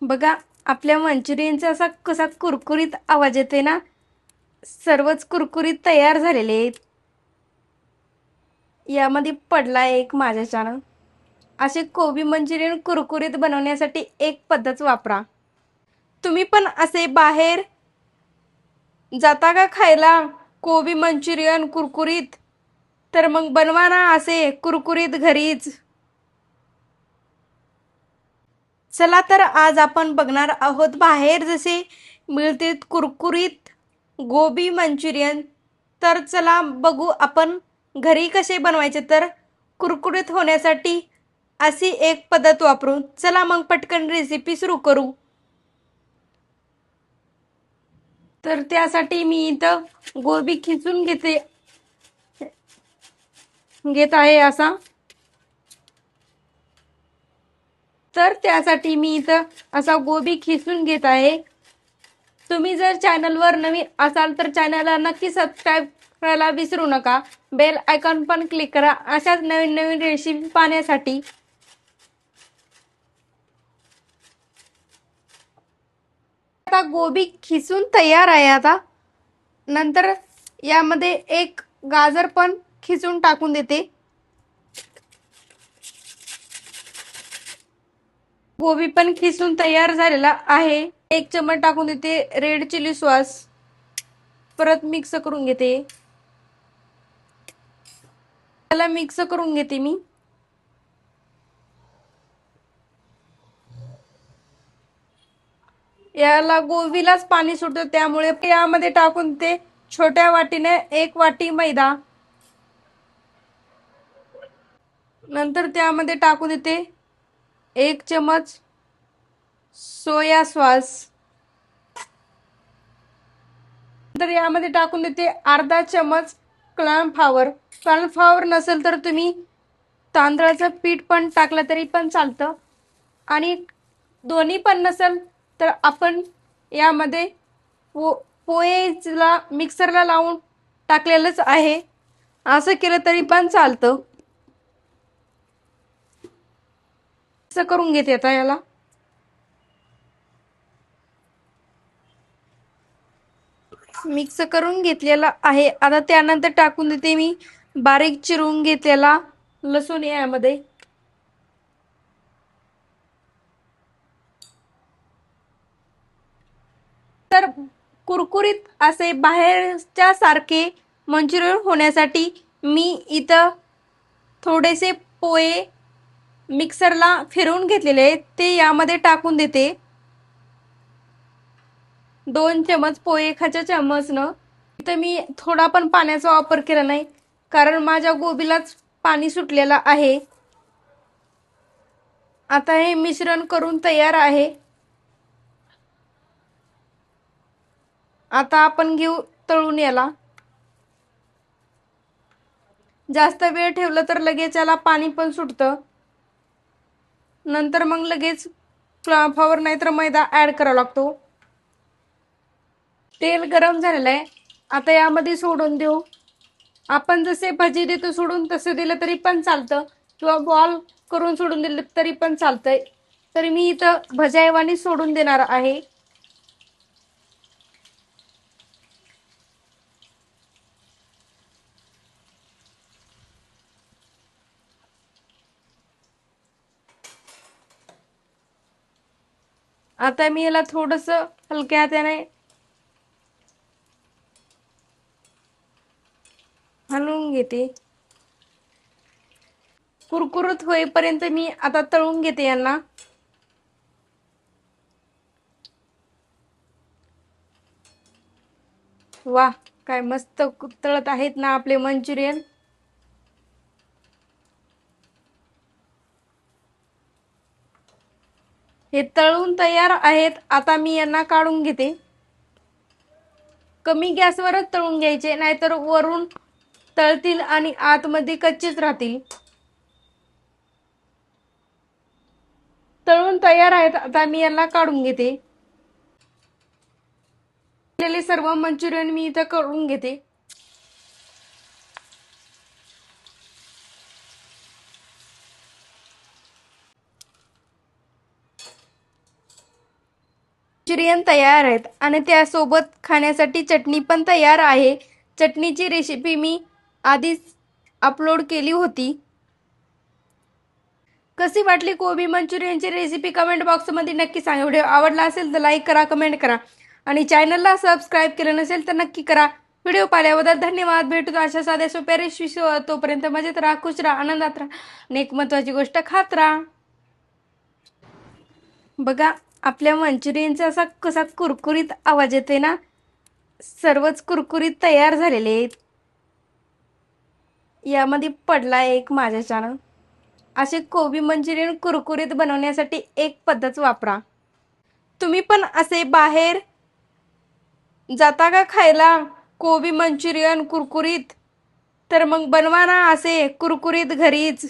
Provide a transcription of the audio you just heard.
बघा, आपल्या मंचुरियनचा असा कसा कुरकुरीत आवाज येते ना. सर्वच कुरकुरीत तयार झालेले आहेत. यामध्ये पडला एक माझ्याच्यानं. असे कोबी मंचुरियन कुरकुरीत बनवण्यासाठी एक पद्धत वापरा. तुम्ही पण असे बाहेर जाता का खायला कोबी मंचुरियन कुरकुरीत? तर मग बनवा ना असे कुरकुरीत घरीच. चला तर आज आपण बघणार आहोत बाहेर जसे मिळते कुरकुरीत गोबी मंचुरियन. तर चला बघू आपण घरी कसे बनवायचे तर कुरकुरीत होण्यासाठी अशी एक पद्धत वापरू. चला मग पटकन रेसिपी सुरू करू. तर त्यासाठी मी इथं गोबी खिचून घेत आहे असा. तर त्यासाठी मी इथं असा गोबी खिसून घेत आहे. तुम्ही जर चॅनलवर नवीन असाल तर चॅनलला नक्की सबस्क्राईब करायला विसरू नका. बेल आयकॉन पण क्लिक करा अशाच नवीन नवीन रेसिपी पाहण्यासाठी. आता गोबी खिसून तयार आहे. आता नंतर यामध्ये एक गाजर पण खिसून टाकून देते. गोबी पण खिसून तयार झालेला आहे. एक चमच टाकून देते रेड चिली सॉस. परत मिक्स करून घेते. त्याला मिक्स करून घेते मी. याला गोबीलाच पाणी सुटतं त्यामुळे यामध्ये टाकून ते छोट्या वाटीने एक वाटी मैदा. नंतर त्यामध्ये टाकून देते एक चमच सोया सॉस. नंतर यामध्ये टाकून देते अर्धा चमच कॉर्नफ्लॉवर. कॉर्नफ्लॉवर नसेल तर तुम्ही तांदळाचं पीठ पण टाकलं तरी पण चालतं. आणि दोन्ही पण नसेल तर आपण यामध्ये पोहेला मिक्सरला लावून टाकलेलंच आहे. असं केलं तरी पण चालतं. असं करून घेते आता याला. मिक्स करून घेतलेला आहे. आता त्यानंतर टाकून देते मी बारीक चिरून घेतलेला लसूण यामध्ये. तर कुरकुरीत असे बाहेरच्या सारखे मंचुरियन होण्यासाठी मी इथं थोडेसे पोहे मिक्सरला फिरवून घेतलेले ते यामध्ये टाकून देते. 2 चमच पोहे खाच्या चमचनं. इथं मी थोडा पण पाण्याचा वापर केला नाही कारण माझ्या गोबीलाच पाणी सुटलेलं आहे. आता हे मिश्रण करून तयार आहे. आता आपण घेऊ तळून याला. जास्त वेळ ठेवलं तर लगेच याला पाणी पण सुटतं. नंतर मग लगेच कॉर्नफ्लॉवर नाहीतर मैदा ऍड करावा लागतो. तेल गरम झालेलं आहे. आता यामध्ये सोडून देऊ. आपण जसे भजी देतो सोडून तसे दिलं तरी पण चालतं किंवा बॉल करून सोडून दिलं तरी पण चालतंय. तरी मी इथं भज्यावानी सोडून देणार आहे. आता मी याला थोडस हलक्या हाताने हलवून घेते. कुरकुरीत होईपर्यंत मी आता तळून घेते यांना. वाह, काय मस्त तळत आहेत ना आपले मंचुरियन. हे तळून तयार आहेत. आता मी यांना काढून घेते. कमी गॅसवरच तळून घ्यायचे नाहीतर वरून तळतील आणि आतमध्ये कच्चेच राहतील. तळून तयार आहेत. आता मी यांना काढून घेते. सर्व मंचुरियन मी इथं करून घेते. मंचुरियन तयार आहेत आणि त्यासोबत खाण्यासाठी चटणी पण तयार आहे. चटणीची रेसिपी मी आधीच अपलोड केली होती. कशी वाटली कोबी मंचुरियनची रेसिपी कमेंट बॉक्समध्ये नक्की सांगा. व्हिडिओ आवडला असेल तर लाईक करा, कमेंट करा आणि चॅनलला सबस्क्राईब केलं नसेल तर नक्की करा. व्हिडिओ पाहिल्याबद्दल धन्यवाद. भेटू अशा साध्या सोप्या रेसिपीसोबत. तोपर्यंत मजेत राहा, खुश राहा, आनंदात राहा आणि एक महत्त्वाची गोष्ट खात राहा. बघा आपल्या मंचुरियनचा असा कसा कुरकुरीत आवाज येते ना. सर्वच कुरकुरीत तयार झालेले आहेत. यामध्ये पडला एक माझ्याच्यानं. असे कोबी मंचुरियन कुरकुरीत बनवण्यासाठी एक पद्धत वापरा. तुम्ही पण असे बाहेर जाता का खायला कोबी मंचुरियन कुरकुरीत? तर मग बनवा ना असे कुरकुरीत घरीच.